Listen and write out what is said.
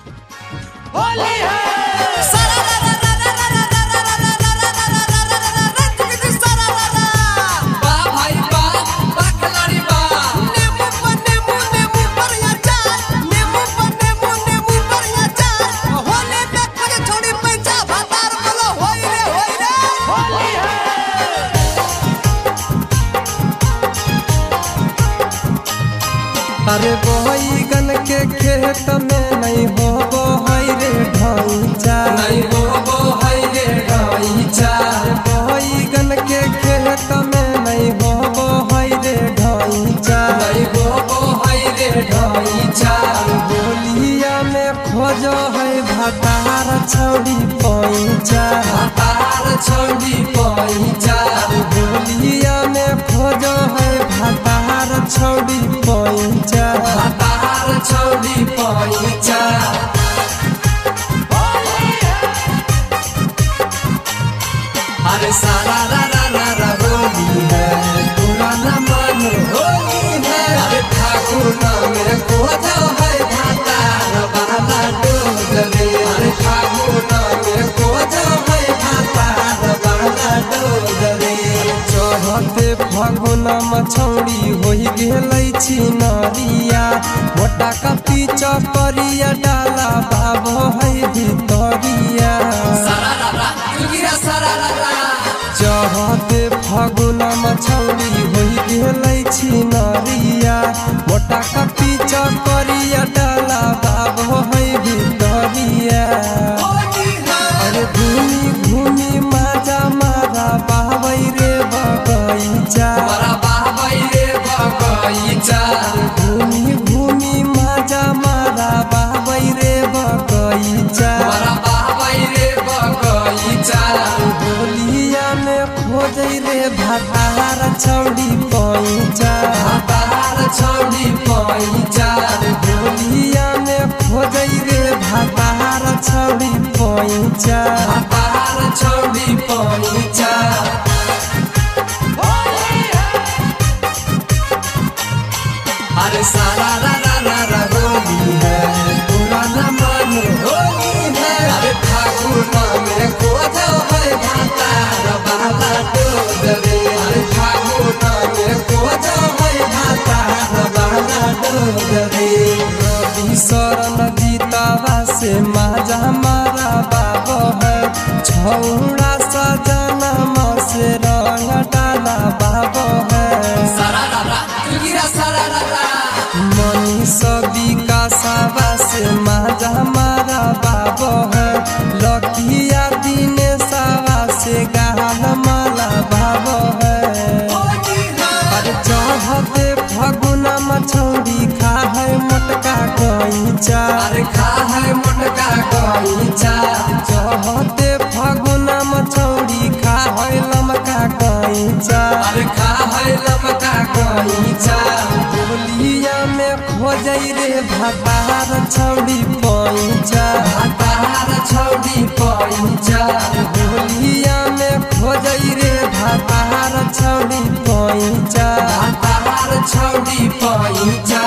होली है। अरे बैगन के खेत में नहीं हो रे ढांचा, नहीं हो रे ढांचा। बैगन के खेत में नहीं हो रे ढांचा, नहीं हो रे ढांचा। होलिया में खोजो है भतार छौड़ी पैंचा, भतार छौड़ी पैंचा। होलिया में खोजो है भतार छौड़ी पैंचा, भतार छौड़ी पैंचा। अरे सारा रा होली है, पुराना मन होली है। अरे फागुन में खोजो है भतार वाला डोगरे। अरे फागुन में खोजो है भतार वाला डोगरे। चढ़ते फागुन मछौड़ी होई गेलै छिनरिया, मोटा का पीछा करिया डाला बाबो है भितरिया। चढ़ते फागुन मछौड़ी होई गेलै छिनरिया, मोटा का पीछा करिया डाला बाबो है भितरिया। अरे घूमी घूमी माजा मारा बाबै रे बगैचा, घूमी घूमी माजा मारा बाबै रे बगैचा। होलिया में खोजै रे भतार छौड़ी पैंचा, छौड़ी पैंचा। होलिया में खोजै रे भतार छौड़ी पैंचा, भतार छौड़ी पैंचा। अरे सारा रा होली है, पुराना मन होली है। अरे फागुन में खोजो है भतार वाला डोगरे। अरे फागुन में खोजो है भतार वाला डोगरे। रवि शरण जीतावा से माजा मारा बाबो है, छौड़ा सजना से रंग डाला बाबो है। मनीष विकासवा से माजा मारा बाबो है, लकिया दिनेशवा से गाल माला बाबो है। अरे चढ़ते फागुन मछौड़ी खा है मोटका गैचा, अरे खा है मोटका गैचा। चढ़ते फागुन मछौड़ी खा है लमका गैचा, अरे खा है लमका गैचा। होलिया में खोजै रे भतार छौड़ी पैंचा, भतार छौड़ी पैंचा। होलिया में खोजै रे भतार छौड़ी पैंचा, भतार छौड़ी पैंचा।